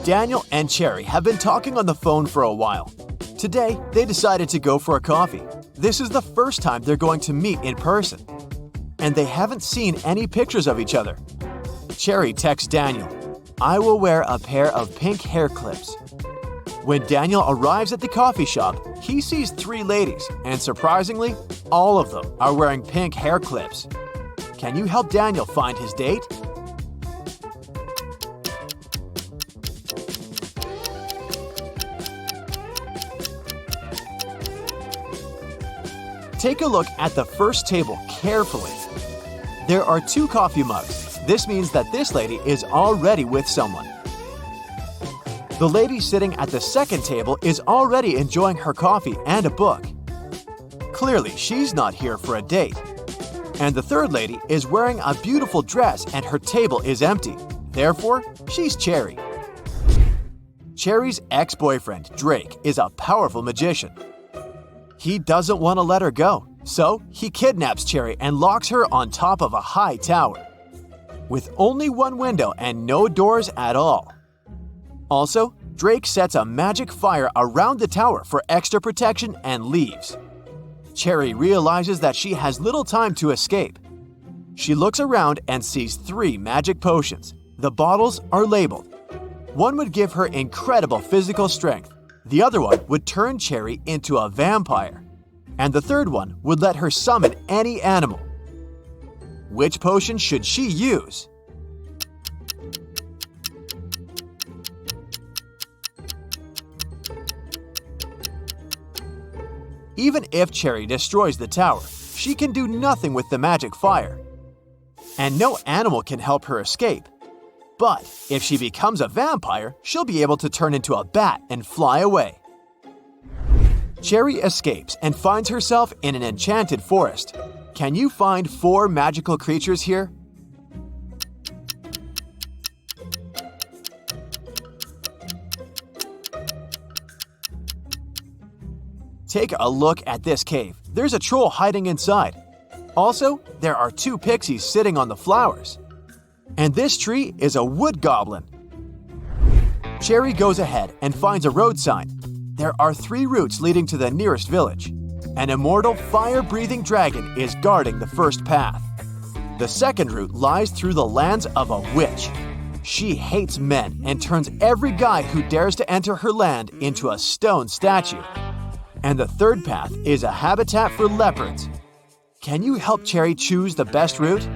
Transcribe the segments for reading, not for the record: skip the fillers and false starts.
Daniel and Cherry have been talking on the phone for a while. Today, they decided to go for a coffee. This is the first time they're going to meet in person. And they haven't seen any pictures of each other. Cherry texts Daniel, "I will wear a pair of pink hair clips." When Daniel arrives at the coffee shop, he sees 3 ladies, and surprisingly, all of them are wearing pink hair clips. Can you help Daniel find his date? Take a look at the first table carefully. There are 2 coffee mugs. This means that this lady is already with someone. The lady sitting at the second table is already enjoying her coffee and a book. Clearly, she's not here for a date. And the third lady is wearing a beautiful dress and her table is empty. Therefore, she's Cherry. Cherry's ex-boyfriend, Drake, is a powerful magician. He doesn't want to let her go, so he kidnaps Cherry and locks her on top of a high tower, with only 1 window and no doors at all. Also, Drake sets a magic fire around the tower for extra protection and leaves. Cherry realizes that she has little time to escape. She looks around and sees 3 magic potions. The bottles are labeled. One would give her incredible physical strength. The other one would turn Cherry into a vampire. And the third one would let her summon any animal. Which potion should she use? Even if Cherry destroys the tower, she can do nothing with the magic fire. And no animal can help her escape. But if she becomes a vampire, she'll be able to turn into a bat and fly away. Cherry escapes and finds herself in an enchanted forest. Can you find 4 magical creatures here? Take a look at this cave. There's a troll hiding inside. Also, there are 2 pixies sitting on the flowers. And this tree is a wood goblin. Cherry goes ahead and finds a road sign. There are 3 routes leading to the nearest village. An immortal fire-breathing dragon is guarding the first path. The second route lies through the lands of a witch. She hates men and turns every guy who dares to enter her land into a stone statue. And the third path is a habitat for leopards. Can you help Cherry choose the best route?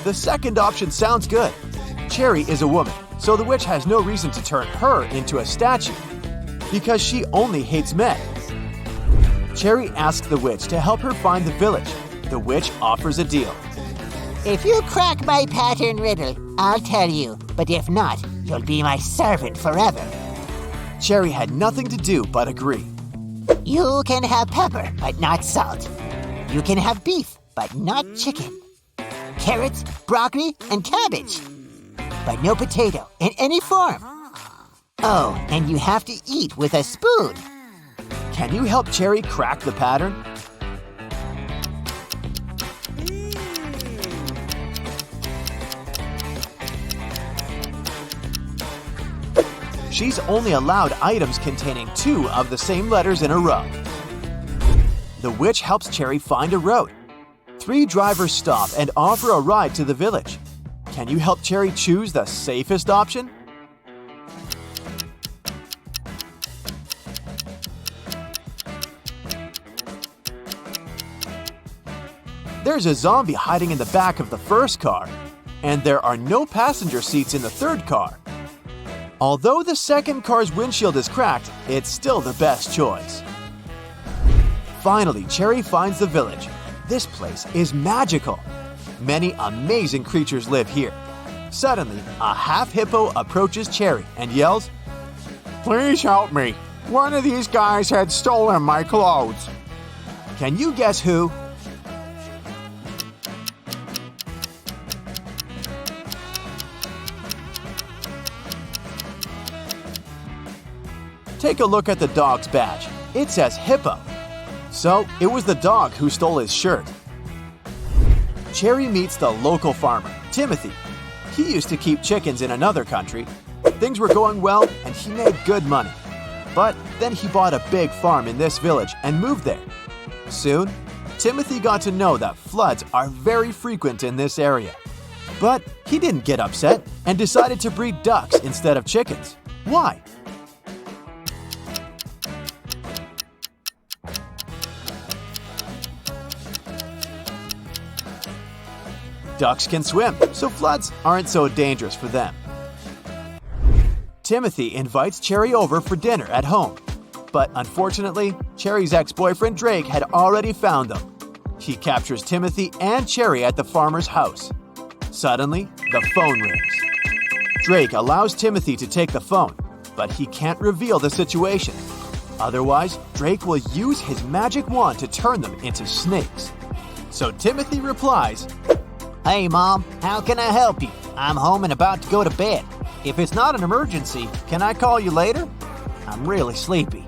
The second option sounds good. Cherry is a woman, so the witch has no reason to turn her into a statue, because she only hates men. Cherry asks the witch to help her find the village. The witch offers a deal. If you crack my pattern riddle, I'll tell you, but if not, you'll be my servant forever. Cherry had nothing to do but agree. You can have pepper, but not salt. You can have beef, but not chicken. Carrots, broccoli, and cabbage, but no potato in any form. Oh, and you have to eat with a spoon. Can you help Cherry crack the pattern? She's only allowed items containing 2 of the same letters in a row. The witch helps Cherry find a road. 3 drivers stop and offer a ride to the village. Can you help Cherry choose the safest option? There's a zombie hiding in the back of the first car, and there are no passenger seats in the third car. Although the second car's windshield is cracked, it's still the best choice. Finally, Cherry finds the village. This place is magical. Many amazing creatures live here. Suddenly, a half-hippo approaches Cherry and yells, "Please help me. One of these guys had stolen my clothes." Can you guess who? Take a look at the dog's badge. It says hippo. So it was the dog who stole his shirt. Cherry meets the local farmer, Timothy. He used to keep chickens in another country. Things were going well and he made good money. But then he bought a big farm in this village and moved there. Soon, Timothy got to know that floods are very frequent in this area. But he didn't get upset and decided to breed ducks instead of chickens. Why? Ducks can swim, so floods aren't so dangerous for them. Timothy invites Cherry over for dinner at home. But unfortunately, Cherry's ex-boyfriend Drake had already found them. He captures Timothy and Cherry at the farmer's house. Suddenly, the phone rings. Drake allows Timothy to take the phone, but he can't reveal the situation. Otherwise, Drake will use his magic wand to turn them into snakes. So Timothy replies, Hey, Mom, how can I help you? I'm home and about to go to bed. If it's not an emergency, can I call you later? I'm really sleepy.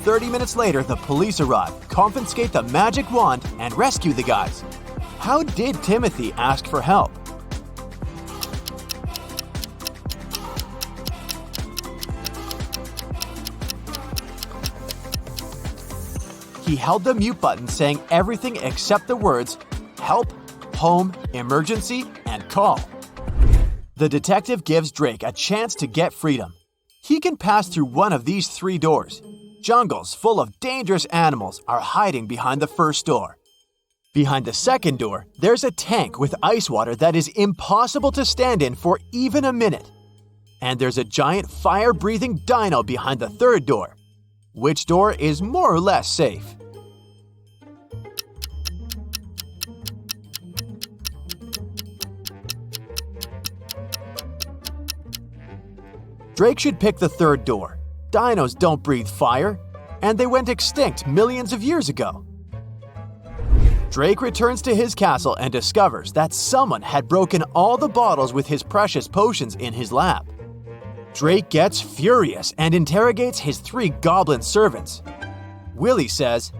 30 minutes later, the police arrive, confiscate the magic wand, and rescue the guys. How did Timothy ask for help? He held the mute button saying everything except the words help, home, emergency, and call. The detective gives Drake a chance to get freedom. He can pass through one of these 3 doors. Jungles full of dangerous animals are hiding behind the first door. Behind the second door, there's a tank with ice water that is impossible to stand in for even a minute. And there's a giant fire-breathing dino behind the third door. Which door is more or less safe? Drake should pick the third door. Dinos don't breathe fire, and they went extinct millions of years ago. Drake returns to his castle and discovers that someone had broken all the bottles with his precious potions in his lab. Drake gets furious and interrogates his 3 goblin servants. Willie says,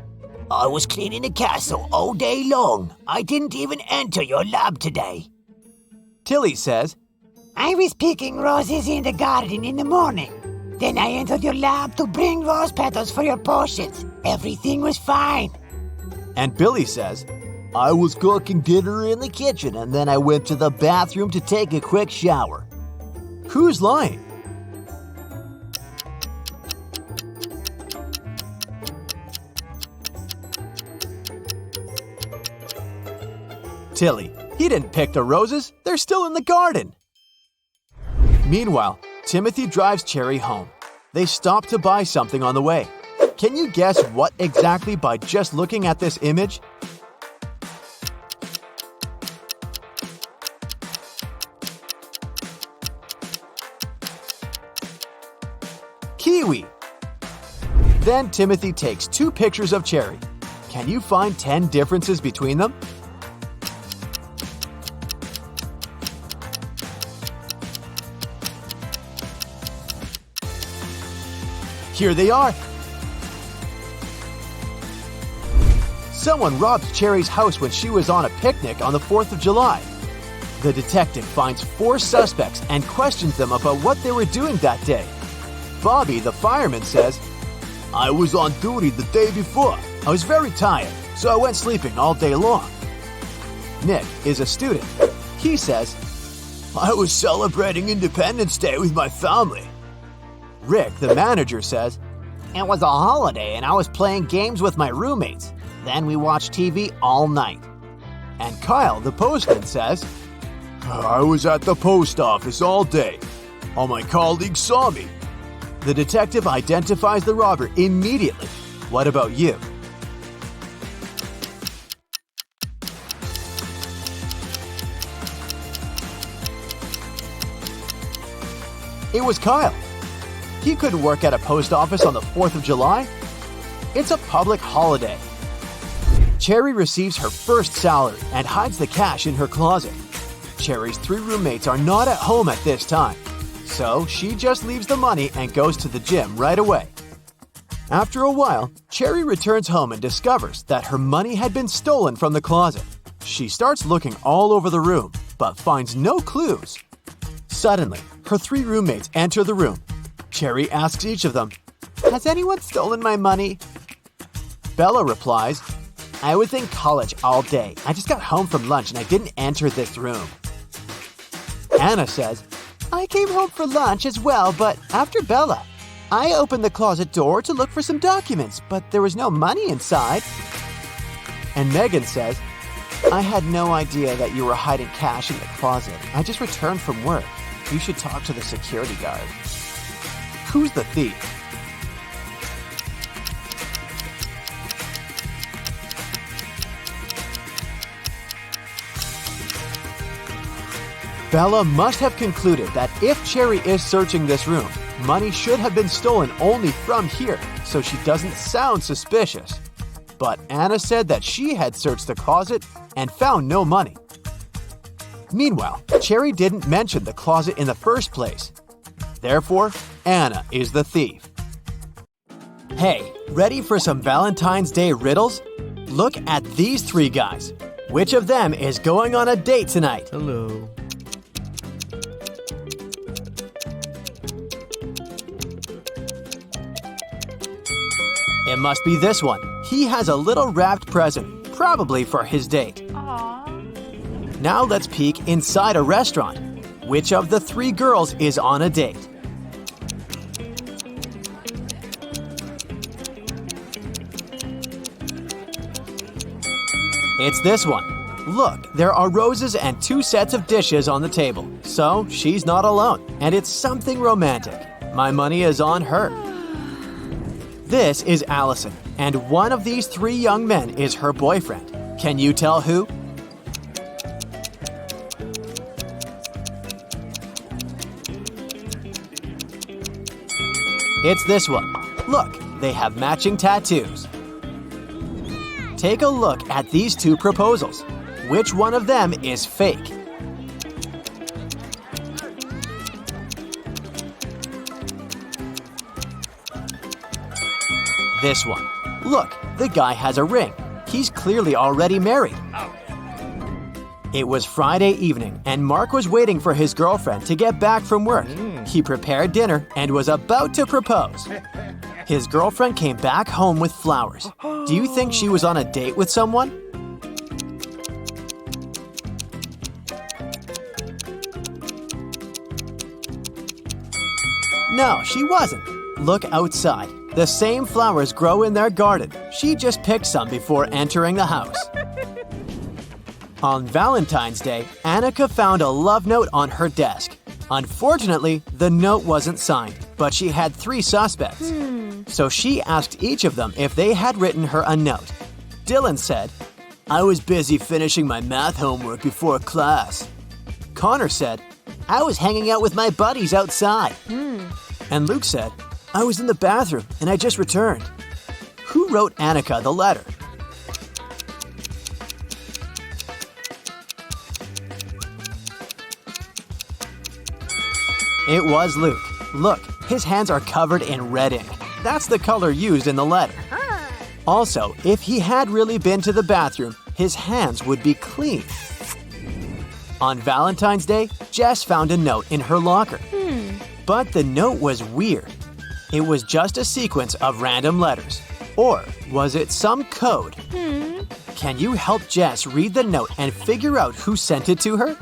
I was cleaning the castle all day long. I didn't even enter your lab today. Tilly says, I was picking roses in the garden in the morning. Then I entered your lab to bring rose petals for your potions. Everything was fine. And Billy says, I was cooking dinner in the kitchen and then I went to the bathroom to take a quick shower. Who's lying? Tilly, he didn't pick the roses. They're still in the garden. Meanwhile, Timothy drives Cherry home. They stop to buy something on the way. Can you guess what exactly by just looking at this image? Kiwi! Then Timothy takes 2 pictures of Cherry. Can you find 10 differences between them? Here they are. Someone robbed Cherry's house when she was on a picnic on the 4th of July. The detective finds 4 suspects and questions them about what they were doing that day. Bobby, the fireman, says, I was on duty the day before. I was very tired, so I went sleeping all day long. Nick is a student. He says, I was celebrating Independence Day with my family. Rick, the manager, says, It was a holiday and I was playing games with my roommates. Then we watched TV all night. And Kyle, the postman, says, I was at the post office all day. All my colleagues saw me. The detective identifies the robber immediately. What about you? It was Kyle. He couldn't work at a post office on the 4th of July. It's a public holiday. Cherry receives her first salary and hides the cash in her closet. Cherry's 3 roommates are not at home at this time, so she just leaves the money and goes to the gym right away. After a while, Cherry returns home and discovers that her money had been stolen from the closet. She starts looking all over the room, but finds no clues. Suddenly, her 3 roommates enter the room. Cherry asks each of them, "Has anyone stolen my money?" Bella replies, "I was in college all day. I just got home from lunch and I didn't enter this room." Anna says, "I came home for lunch as well, but after Bella. I opened the closet door to look for some documents, but there was no money inside." And Megan says, "I had no idea that you were hiding cash in the closet. I just returned from work. You should talk to the security guard." Who's the thief? Bella must have concluded that if Cherry is searching this room, money should have been stolen only from here, so she doesn't sound suspicious. But Anna said that she had searched the closet and found no money. Meanwhile, Cherry didn't mention the closet in the first place. Therefore, Anna is the thief. Hey, ready for some Valentine's Day riddles? Look at these 3 guys. Which of them is going on a date tonight? Hello. It must be this one. He has a little wrapped present, probably for his date. Now let's peek inside a restaurant. Which of the 3 girls is on a date? It's this one. Look, there are roses and 2 sets of dishes on the table. So she's not alone, and it's something romantic. My money is on her. This is Allison, and one of these 3 young men is her boyfriend. Can you tell who? It's this one. Look, they have matching tattoos. Take a look at these 2 proposals. Which one of them is fake? This one. Look, the guy has a ring. He's clearly already married. It was Friday evening, and Mark was waiting for his girlfriend to get back from work. He prepared dinner and was about to propose. His girlfriend came back home with flowers. Do you think she was on a date with someone? No, she wasn't. Look outside. The same flowers grow in their garden. She just picked some before entering the house. On Valentine's Day, Annika found a love note on her desk. Unfortunately, the note wasn't signed, but she had 3 suspects. So she asked each of them if they had written her a note. Dylan said, "I was busy finishing my math homework before class." Connor said, "I was hanging out with my buddies outside." And Luke said, "I was in the bathroom and I just returned." Who wrote Annika the letter? It was Luke. Look, his hands are covered in red ink. That's the color used in the letter. Also, if he had really been to the bathroom, his hands would be clean. On Valentine's Day, Jess found a note in her locker. But the note was weird. It was just a sequence of random letters. Or was it some code? Can you help Jess read the note and figure out who sent it to her?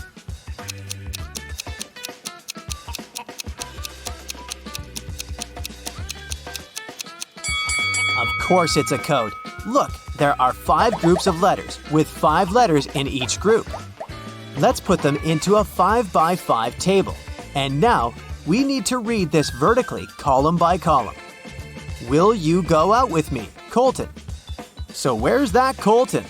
Of course it's a code. Look, there are 5 groups of letters with 5 letters in each group. Let's put them into a 5x5 table. And now, we need to read this vertically, column by column. Will you go out with me, Colton? So where's that Colton?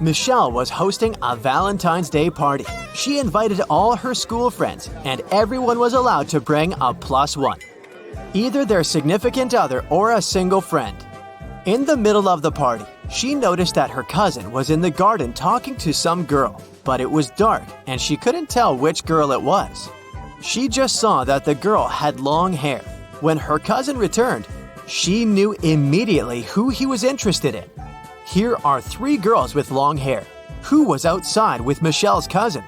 Michelle was hosting a Valentine's Day party. She invited all her school friends, and everyone was allowed to bring a +1. Either their significant other or a single friend. In the middle of the party, she noticed that her cousin was in the garden talking to some girl, but it was dark and she couldn't tell which girl it was. She just saw that the girl had long hair. When her cousin returned, she knew immediately who he was interested in. Here are 3 girls with long hair. Who was outside with Michelle's cousin?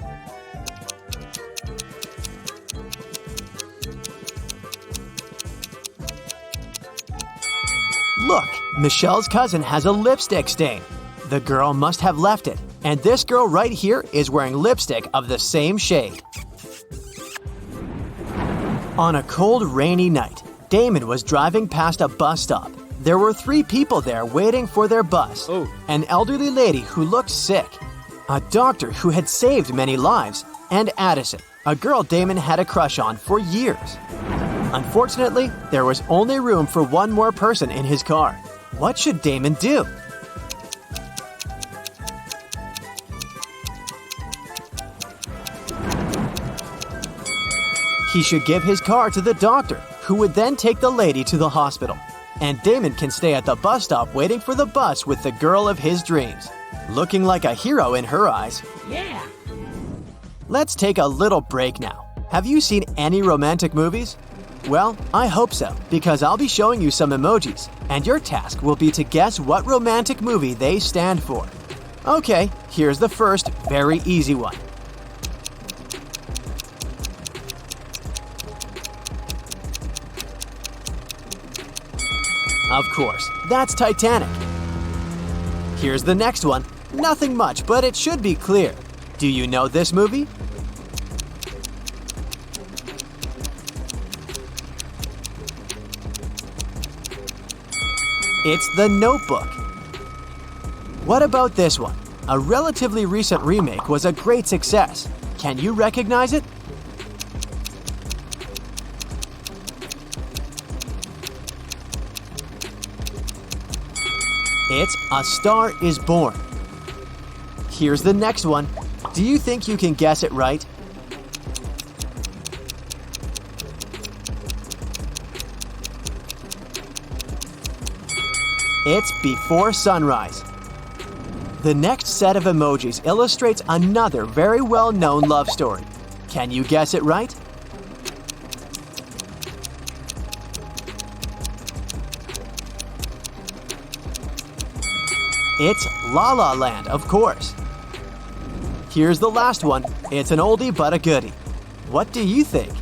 Look, Michelle's cousin has a lipstick stain. The girl must have left it, and this girl right here is wearing lipstick of the same shade. On a cold, rainy night, Damon was driving past a bus stop. There were 3 people there waiting for their bus. An elderly lady who looked sick, a doctor who had saved many lives, and Addison, a girl Damon had a crush on for years. Unfortunately, there was only room for one more person in his car. What should Damon do? He should give his car to the doctor, who would then take the lady to the hospital. And Damon can stay at the bus stop waiting for the bus with the girl of his dreams. Looking like a hero in her eyes. Yeah. Let's take a little break now. Have you seen any romantic movies? Well, I hope so, because I'll be showing you some emojis, and your task will be to guess what romantic movie they stand for. Okay, here's the first very easy one. Of course, that's Titanic. Here's the next one. Nothing much, but it should be clear. Do you know this movie? It's The Notebook. What about this one? A relatively recent remake was a great success. Can you recognize it? It's A Star is Born. Here's the next one. Do you think you can guess it right? It's Before Sunrise. The next set of emojis illustrates another very well-known love story. Can you guess it right? It's La La Land, of course. Here's the last one. It's an oldie but a goodie. What do you think?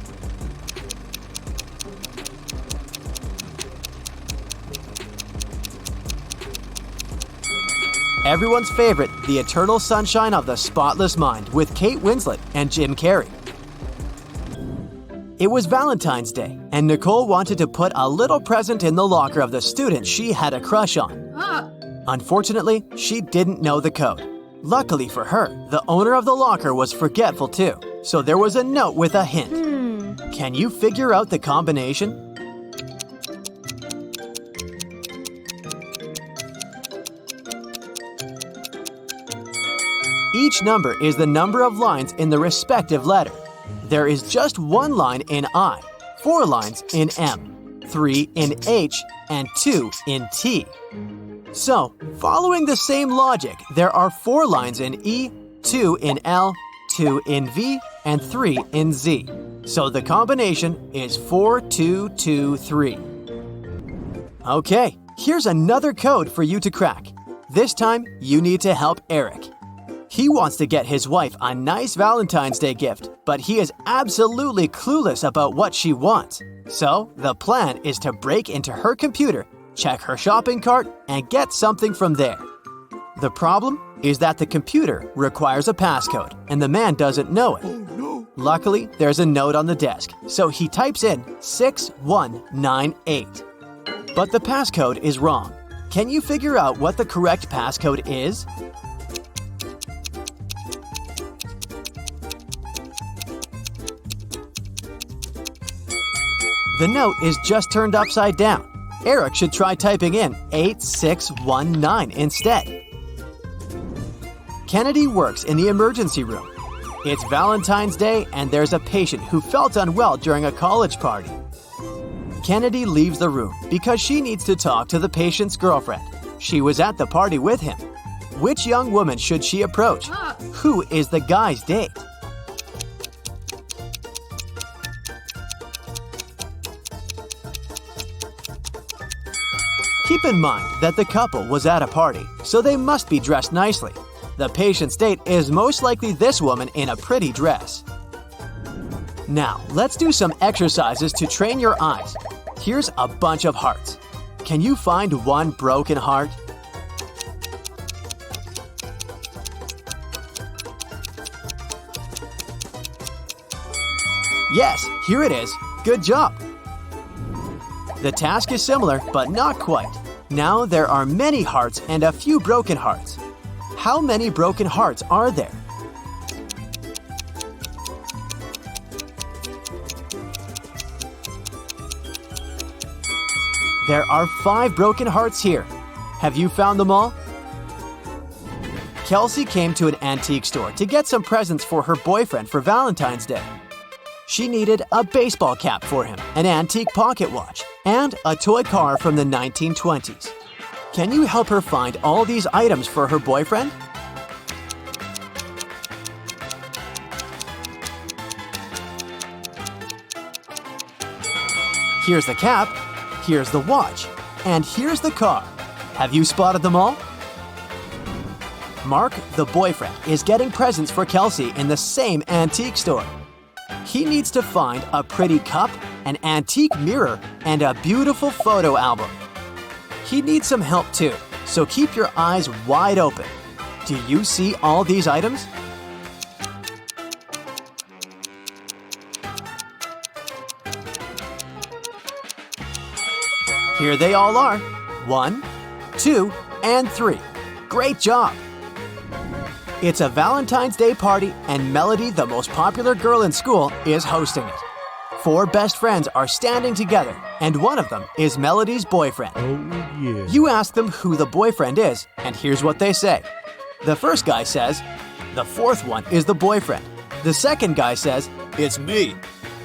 Everyone's favorite, The Eternal Sunshine of the Spotless Mind with Kate Winslet and Jim Carrey. It was Valentine's Day, and Nicole wanted to put a little present in the locker of the student she had a crush on. Unfortunately, she didn't know the code. Luckily for her, the owner of the locker was forgetful too, so there was a note with a hint. Can you figure out the combination? Each number is the number of lines in the respective letter. There is just one line in I, 4 lines in M, 3 in H, and 2 in T. So, following the same logic, there are 4 lines in E, 2 in L, 2 in V, and 3 in Z. So the combination is 4, 2, 2, 3. Okay, here's another code for you to crack. This time, you need to help Eric. He wants to get his wife a nice Valentine's Day gift, but he is absolutely clueless about what she wants. So, the plan is to break into her computer, check her shopping cart, and get something from there. The problem is that the computer requires a passcode, and the man doesn't know it. Luckily, there's a note on the desk, so he types in 6198. But the passcode is wrong. Can you figure out what the correct passcode is? The note is just turned upside down. Eric should try typing in 8619 instead. Kennedy works in the emergency room. It's Valentine's Day and there's a patient who felt unwell during a college party. Kennedy leaves the room because she needs to talk to the patient's girlfriend. She was at the party with him. Which young woman should she approach? Who is the guy's date? Keep in mind that the couple was at a party, so they must be dressed nicely. The patient's date is most likely this woman in a pretty dress. Now, let's do some exercises to train your eyes. Here's a bunch of hearts. Can you find one broken heart? Yes, here it is. Good job. The task is similar, but not quite. Now there are many hearts and a few broken hearts. How many broken hearts are there? There are 5 broken hearts here. Have you found them all? Kelsey came to an antique store to get some presents for her boyfriend for Valentine's Day. She needed a baseball cap for him, an antique pocket watch, and a toy car from the 1920s. Can you help her find all these items for her boyfriend? Here's the cap, here's the watch, and here's the car. Have you spotted them all? Mark, the boyfriend, is getting presents for Kelsey in the same antique store. He needs to find a pretty cup, an antique mirror, and a beautiful photo album. He needs some help too, so keep your eyes wide open. Do you see all these items? Here they all are. 1, 2, and 3. Great job! It's a Valentine's Day party, and Melody, the most popular girl in school, is hosting it. 4 best friends are standing together, and one of them is Melody's boyfriend. Oh, yeah. You ask them who the boyfriend is, and here's what they say. The first guy says, "The fourth one is the boyfriend." The second guy says, "It's me."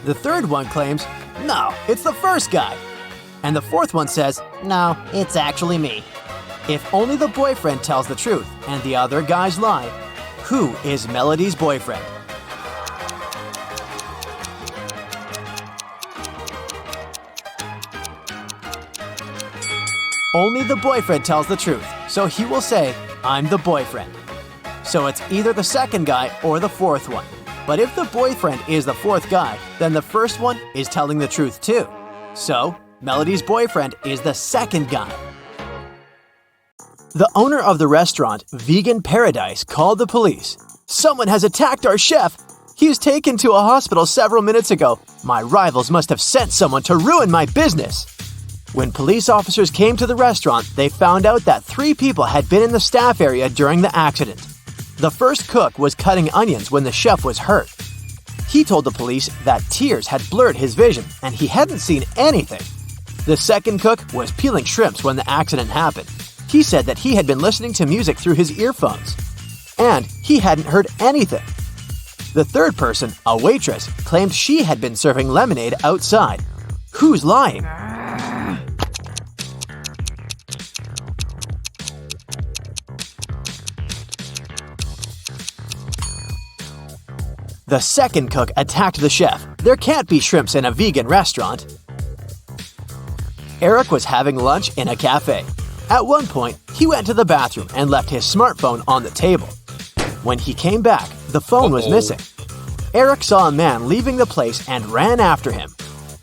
The third one claims, "No, it's the first guy." And the fourth one says, No, it's actually me. if only the boyfriend tells the truth and the other guys lie, who is Melody's boyfriend? Only the boyfriend tells the truth, so he will say, "I'm the boyfriend." So it's either the second guy or the fourth one. But if the boyfriend is the fourth guy, then the first one is telling the truth too. So, Melody's boyfriend is the second guy. The owner of the restaurant, Vegan Paradise, called the police. "Someone has attacked our chef. He was taken to a hospital several minutes ago. My rivals must have sent someone to ruin my business." When police officers came to the restaurant, they found out that 3 people had been in the staff area during the accident. The first cook was cutting onions when the chef was hurt. He told the police that tears had blurred his vision and he hadn't seen anything. The second cook was peeling shrimps when the accident happened. He said that he had been listening to music through his earphones, and he hadn't heard anything. The third person, a waitress, claimed she had been serving lemonade outside. Who's lying? The second cook attacked the chef. There can't be shrimps in a vegan restaurant. Eric was having lunch in a cafe. At one point, he went to the bathroom and left his smartphone on the table. When he came back, the phone was missing. Eric saw a man leaving the place and ran after him.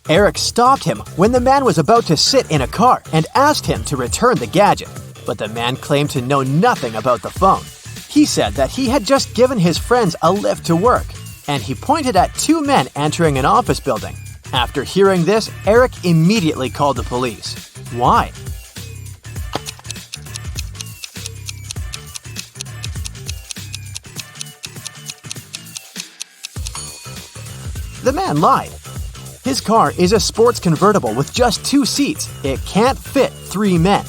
Eric stopped him when the man was about to sit in a car and asked him to return the gadget, but the man claimed to know nothing about the phone. He said that he had just given his friends a lift to work, and he pointed at 2 men entering an office building. After hearing this, Eric immediately called the police. Why? The man lied. His car is a sports convertible with just 2 seats. It can't fit 3 men.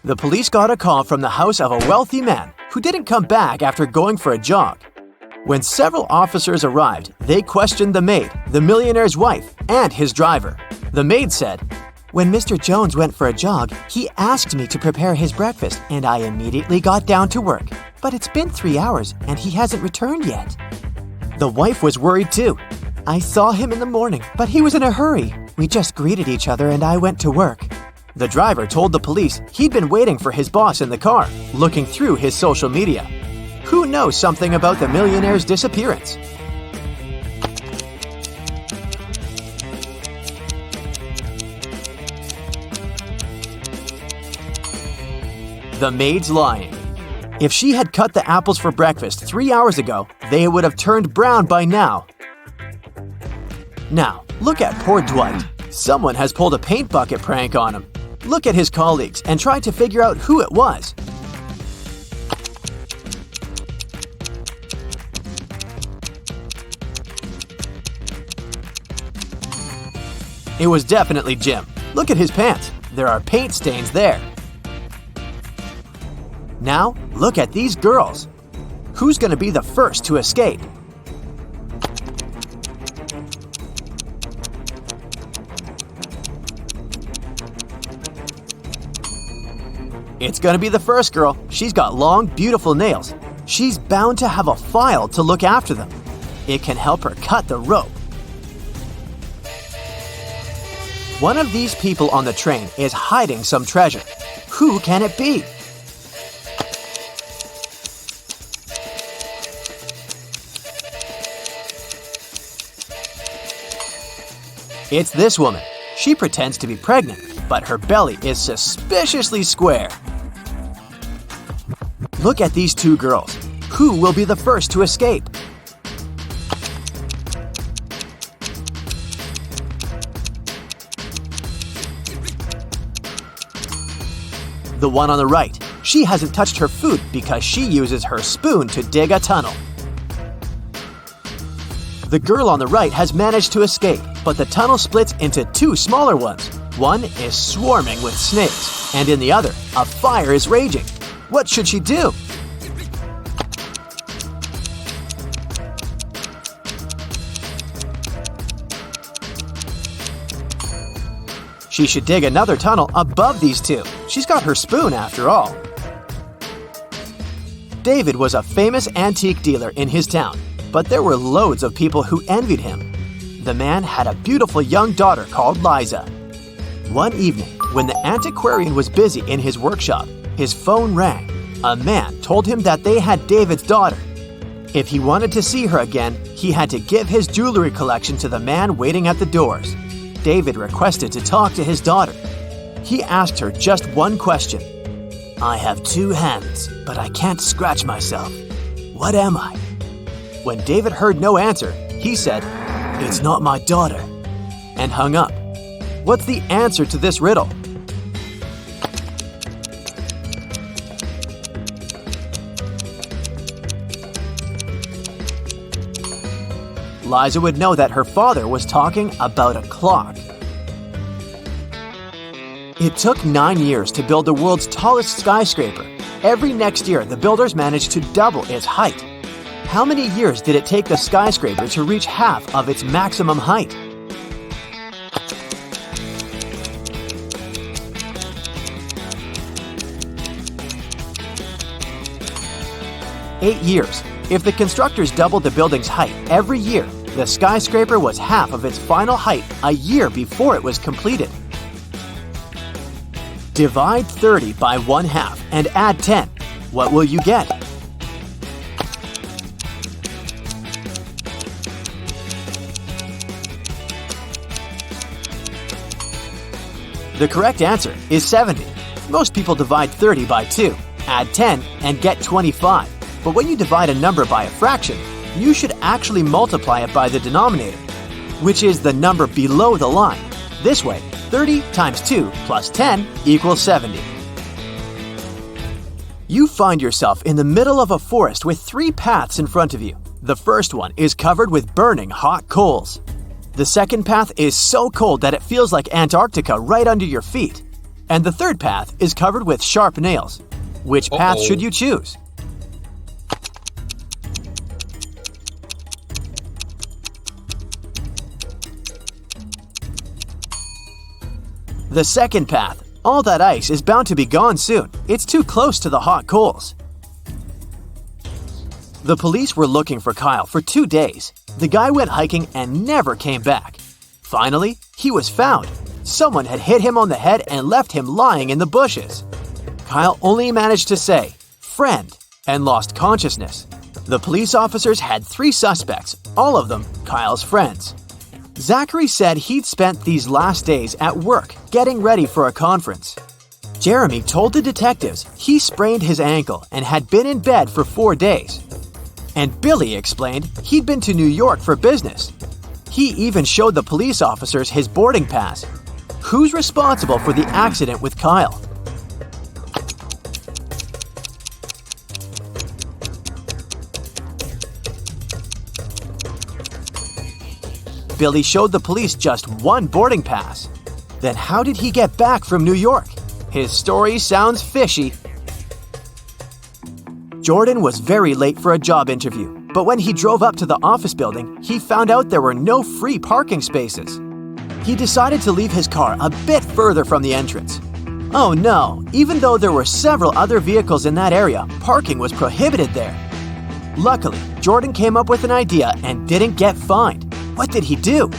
The police got a call from the house of a wealthy man who didn't come back after going for a jog. When several officers arrived, they questioned the maid, the millionaire's wife, and his driver. The maid said, "When Mr. Jones went for a jog, he asked me to prepare his breakfast, and I immediately got down to work. But it's been 3 hours, and he hasn't returned yet." The wife was worried too. "I saw him in the morning, but he was in a hurry. We just greeted each other and I went to work." The driver told the police he'd been waiting for his boss in the car, looking through his social media. Who knows something about the millionaire's disappearance? The maid's lying. If she had cut the apples for breakfast 3 hours ago, they would have turned brown by now. Now, look at poor Dwight. Someone has pulled a paint bucket prank on him. Look at his colleagues and try to figure out who it was. It was definitely Jim. Look at his pants. There are paint stains there. Now, look at these girls. Who's going to be the first to escape? It's going to be the first girl. She's got long, beautiful nails. She's bound to have a file to look after them. It can help her cut the rope. One of these people on the train is hiding some treasure. Who can it be? It's this woman. She pretends to be pregnant, but her belly is suspiciously square. Look at these two girls. Who will be the first to escape? The one on the right. She hasn't touched her food because she uses her spoon to dig a tunnel. The girl on the right has managed to escape, but the tunnel splits into two smaller ones. One is swarming with snakes, and in the other, a fire is raging. What should she do? She should dig another tunnel above these two. She's got her spoon after all. David was a famous antique dealer in his town, but there were loads of people who envied him. The man had a beautiful young daughter called Liza. One evening, when the antiquarian was busy in his workshop, his phone rang. A man told him that they had David's daughter. If he wanted to see her again, he had to give his jewelry collection to the man waiting at the doors. David requested to talk to his daughter. He asked her just one question. "I have 2 hands, but I can't scratch myself. What am I?" When David heard no answer, he said, "It's not my daughter," and hung up. What's the answer to this riddle? Liza would know that her father was talking about a clock. It took 9 years to build the world's tallest skyscraper. Every next year, the builders managed to double its height. How many years did it take the skyscraper to reach half of its maximum height? Eight years. If the constructors doubled the building's height every year, the skyscraper was half of its final height a year before it was completed. Divide 30 by 1/2 and add 10. What will you get? The correct answer is 70. Most people divide 30 by 2, add 10, and get 25. But when you divide a number by a fraction, you should actually multiply it by the denominator, which is the number below the line. This way, 30 times 2 plus 10 equals 70. You find yourself in the middle of a forest with 3 paths in front of you. The first one is covered with burning hot coals. The second path is so cold that it feels like Antarctica right under your feet. And the third path is covered with sharp nails. Which path should you choose? The second path. All that ice is bound to be gone soon. It's too close to the hot coals. The police were looking for Kyle for 2 days. The guy went hiking and never came back. Finally, he was found. Someone had hit him on the head and left him lying in the bushes. Kyle only managed to say, "Friend," and lost consciousness. The police officers had 3 suspects, all of them Kyle's friends. Zachary said he'd spent these last days at work getting ready for a conference. Jeremy told the detectives he sprained his ankle and had been in bed for 4 days. And Billy explained he'd been to New York for business. He even showed the police officers his boarding pass. Who's responsible for the accident with Kyle? Billy showed the police just 1 boarding pass. Then how did he get back from New York? His story sounds fishy. Jordan was very late for a job interview, but when he drove up to the office building, he found out there were no free parking spaces. He decided to leave his car a bit further from the entrance. Oh no, even though there were several other vehicles in that area, parking was prohibited there. Luckily, Jordan came up with an idea and didn't get fined. What did he do?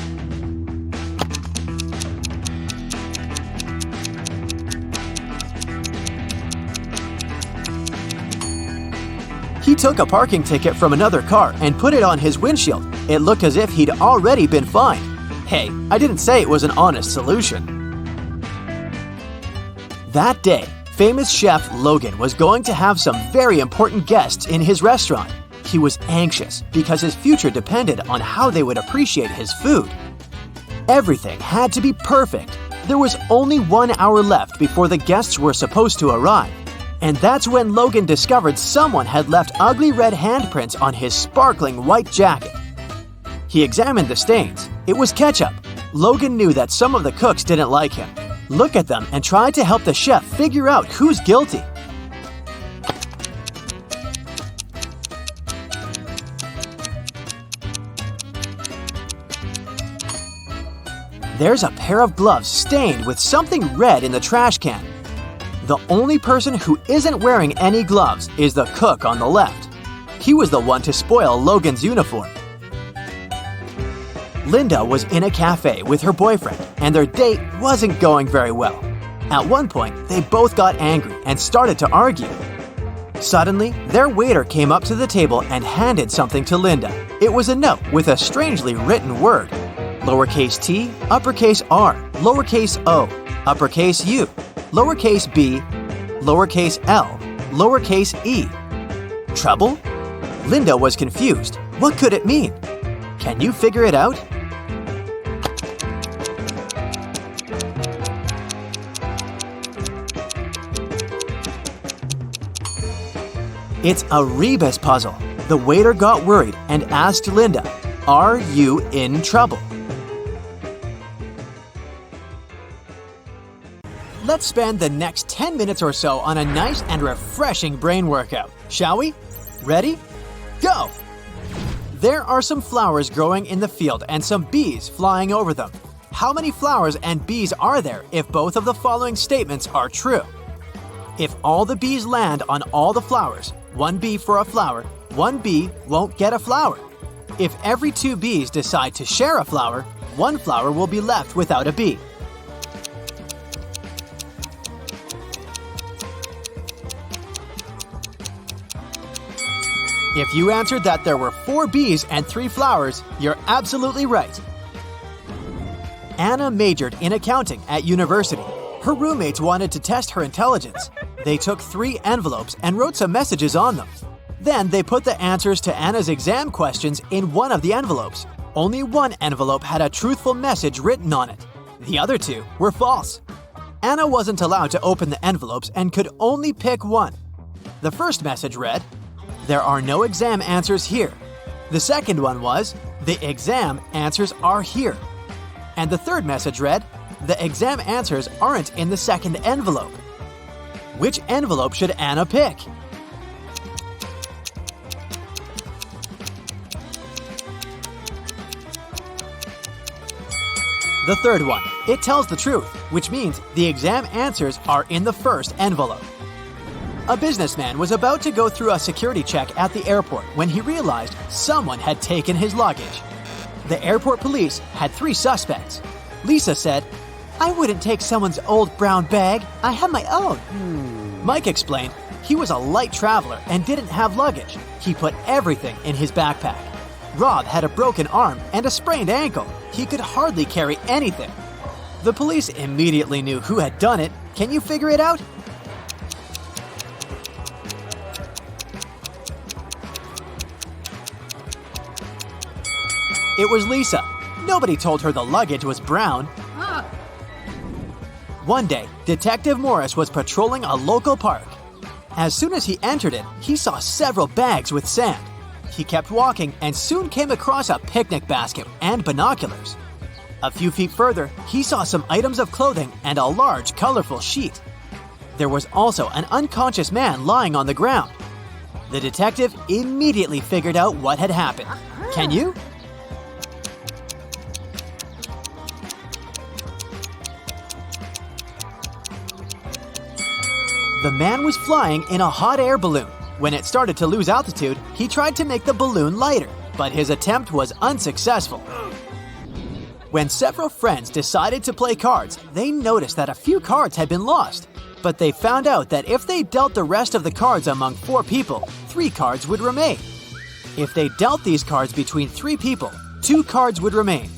He took a parking ticket from another car and put it on his windshield. It looked as if he'd already been fined. Hey, I didn't say it was an honest solution. That day, famous chef Logan was going to have some very important guests in his restaurant. He was anxious because his future depended on how they would appreciate his food. Everything had to be perfect. There was only 1 hour left before the guests were supposed to arrive. And that's when Logan discovered someone had left ugly red handprints on his sparkling white jacket. He examined the stains. It was ketchup. Logan knew that some of the cooks didn't like him. Look at them and tried to help the chef figure out who's guilty. There's a pair of gloves stained with something red in the trash can. The only person who isn't wearing any gloves is the cook on the left. He was the one to spoil Logan's uniform. Linda was in a cafe with her boyfriend, and their date wasn't going very well. At one point, they both got angry and started to argue. Suddenly, their waiter came up to the table and handed something to Linda. It was a note with a strangely written word. Lowercase t, uppercase r, lowercase o, uppercase u, lowercase b, lowercase l, lowercase e. Trouble? Linda was confused. What could it mean? Can you figure it out? It's a rebus puzzle. The waiter got worried and asked Linda, "Are you in trouble?" Let's spend the next 10 minutes or so on a nice and refreshing brain workout, shall we? Ready? Go! There are some flowers growing in the field and some bees flying over them. How many flowers and bees are there if both of the following statements are true? If all the bees land on all the flowers, 1 bee for a flower, 1 bee won't get a flower. If every 2 bees decide to share a flower, 1 flower will be left without a bee. If you answered that there were 4 bees and 3 flowers, you're absolutely right. Anna majored in accounting at university. Her roommates wanted to test her intelligence. They took 3 envelopes and wrote some messages on them. Then they put the answers to Anna's exam questions in one of the envelopes. Only one envelope had a truthful message written on it. The other 2 were false. Anna wasn't allowed to open the envelopes and could only pick one. The first message read, "There are no exam answers here." The second one was, "The exam answers are here." And the third message read, "The exam answers aren't in the second envelope." Which envelope should Anna pick? The third one. It tells the truth, which means the exam answers are in the first envelope. A businessman was about to go through a security check at the airport when he realized someone had taken his luggage. The airport police had 3 suspects. Lisa said, I wouldn't take someone's old brown bag. I have my own. Mike explained he was a light traveler and didn't have luggage. He put everything in his backpack. Rob had a broken arm and a sprained ankle. He could hardly carry anything. The police immediately knew who had done it. Can you figure it out? It was Lisa. Nobody told her the luggage was brown. One day, Detective Morris was patrolling a local park. As soon as he entered it, he saw several bags with sand. He kept walking and soon came across a picnic basket and binoculars. A few feet further, he saw some items of clothing and a large, colorful sheet. There was also an unconscious man lying on the ground. The detective immediately figured out what had happened. Can you? The man was flying in a hot air balloon. When it started to lose altitude, he tried to make the balloon lighter, but his attempt was unsuccessful. When several friends decided to play cards, they noticed that a few cards had been lost. But they found out that if they dealt the rest of the cards among 4 people, 3 cards would remain. If they dealt these cards between 3 people, 2 cards would remain.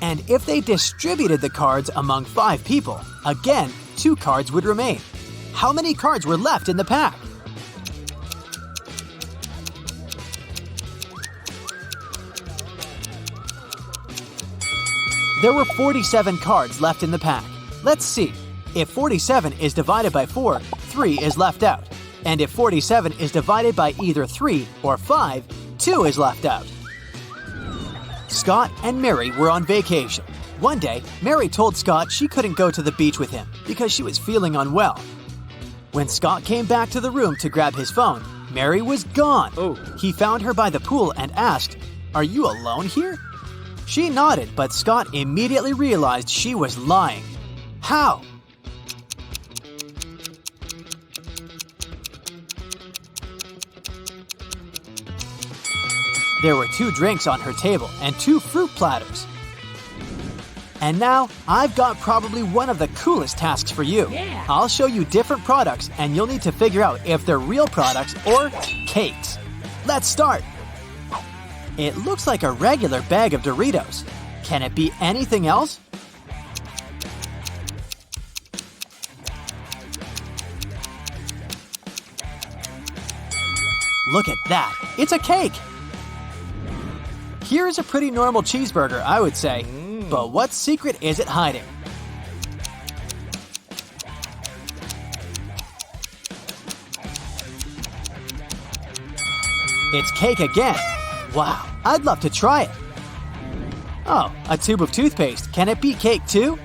And if they distributed the cards among 5 people, again, 2 cards would remain. How many cards were left in the pack? There were 47 cards left in the pack. Let's see. If 47 is divided by 4, 3 is left out. And if 47 is divided by either 3 or 5, 2 is left out. Scott and Mary were on vacation. One day, Mary told Scott she couldn't go to the beach with him because she was feeling unwell. When Scott came back to the room to grab his phone, Mary was gone. He found her by the pool and asked, "Are you alone here?" She nodded, but Scott immediately realized she was lying. How? There were 2 drinks on her table and 2 fruit platters. And now, I've got probably one of the coolest tasks for you. I'll show you different products and you'll need to figure out if they're real products or cakes. Let's start. It looks like a regular bag of Doritos. Can it be anything else? Look at that. It's a cake. Here is a pretty normal cheeseburger, I would say. But what secret is it hiding? It's cake again. Wow, I'd love to try it. Oh, a tube of toothpaste. Can it be cake too?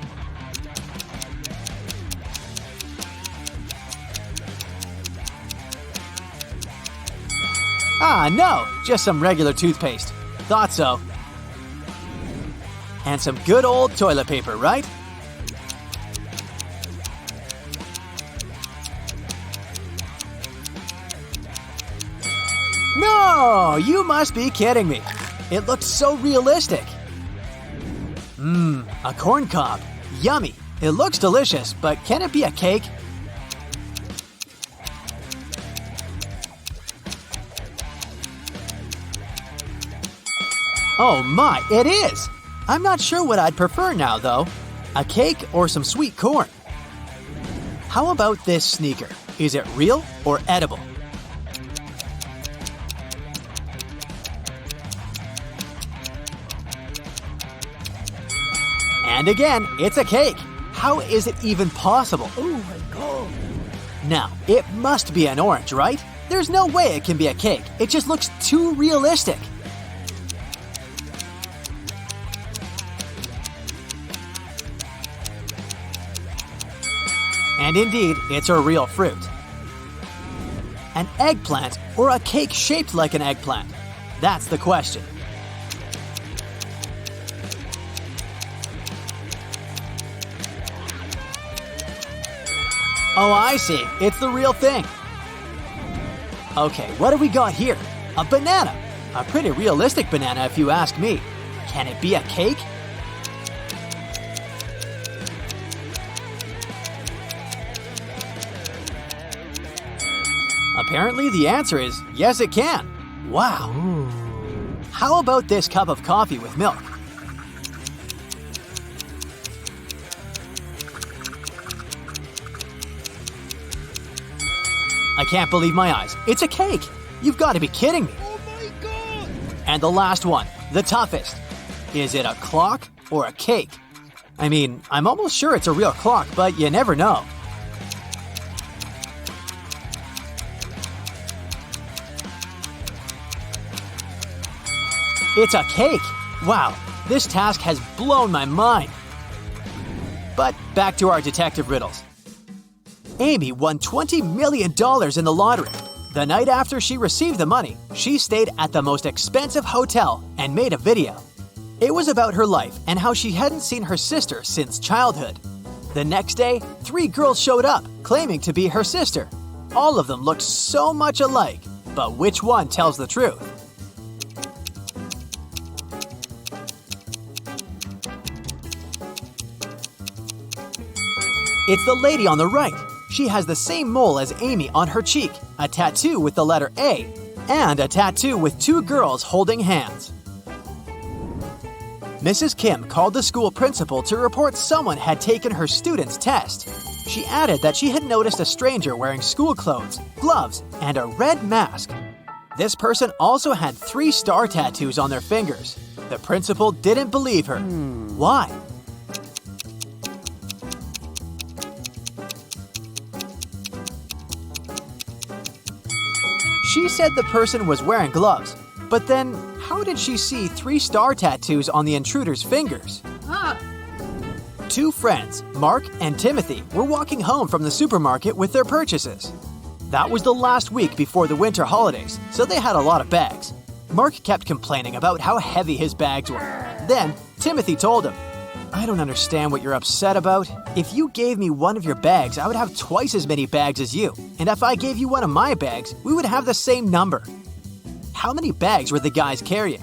Ah, no, just some regular toothpaste. Thought so. And some good old toilet paper, right? No, you must be kidding me. It looks so realistic. A corn cob. Yummy. It looks delicious, but can it be a cake? Oh my, it is! I'm not sure what I'd prefer now, though. A cake or some sweet corn? How about this sneaker? Is it real or edible? And again, it's a cake. How is it even possible? Oh my god. Now, it must be an orange, right? There's no way it can be a cake. It just looks too realistic. And indeed, it's a real fruit. An eggplant or a cake shaped like an eggplant? That's the question. Oh, I see. It's the real thing. Okay, what do we got here? A banana. A pretty realistic banana if you ask me. Can it be a cake? Apparently the answer is yes, it can. Wow. How about this cup of coffee with milk? I can't believe my eyes. It's a cake. You've got to be kidding me. Oh my god! And the last one, the toughest. Is it a clock or a cake? I mean, I'm almost sure it's a real clock, but you never know. It's a cake! Wow, this task has blown my mind. But back to our detective riddles. Amy won $20 million in the lottery. The night after she received the money, she stayed at the most expensive hotel and made a video. It was about her life and how she hadn't seen her sister since childhood. The next day, 3 girls showed up, claiming to be her sister. All of them looked so much alike, but which one tells the truth? It's the lady on the right. She has the same mole as Amy on her cheek, a tattoo with the letter A, and a tattoo with 2 girls holding hands. Mrs. Kim called the school principal to report someone had taken her student's test. She added that she had noticed a stranger wearing school clothes, gloves, and a red mask. This person also had 3 star tattoos on their fingers. The principal didn't believe her. Why? She said the person was wearing gloves, but then how did she see 3 star tattoos on the intruder's fingers? 2 friends, Mark and Timothy, were walking home from the supermarket with their purchases. That was the last week before the winter holidays, so they had a lot of bags. Mark kept complaining about how heavy his bags were. Then, Timothy told him, "I don't understand what you're upset about. If you gave me one of your bags, I would have twice as many bags as you. And if I gave you one of my bags, we would have the same number." How many bags were the guys carrying?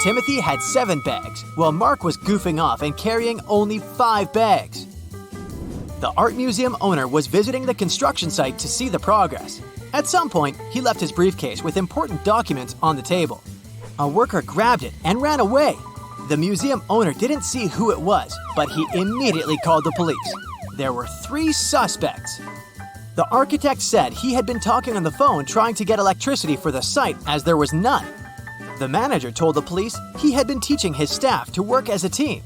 Timothy had 7 bags, while Mark was goofing off and carrying only 5 bags. The art museum owner was visiting the construction site to see the progress. At some point, he left his briefcase with important documents on the table. A worker grabbed it and ran away. The museum owner didn't see who it was, but he immediately called the police. There were 3 suspects. The architect said he had been talking on the phone trying to get electricity for the site as there was none. The manager told the police he had been teaching his staff to work as a team.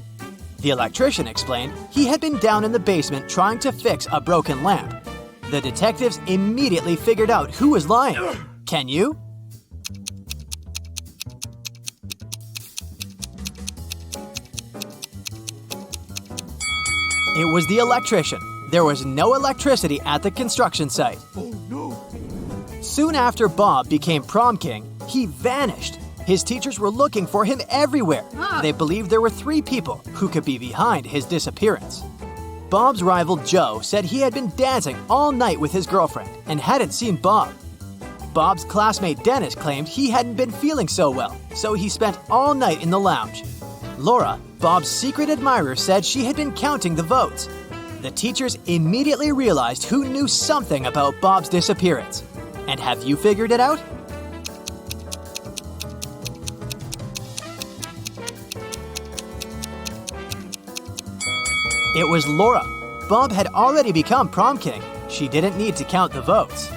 The electrician explained he had been down in the basement trying to fix a broken lamp. The detectives immediately figured out who was lying. Can you? It was the electrician. There was no electricity at the construction site. Oh no! Soon after Bob became prom king, he vanished. His teachers were looking for him everywhere. They believed there were 3 people who could be behind his disappearance. Bob's rival Joe said he had been dancing all night with his girlfriend and hadn't seen Bob. Bob's classmate Dennis claimed he hadn't been feeling so well, so he spent all night in the lounge. Laura, Bob's secret admirer, said she had been counting the votes. The teachers immediately realized who knew something about Bob's disappearance. And have you figured it out? It was Laura. Bob had already become prom king. She didn't need to count the votes.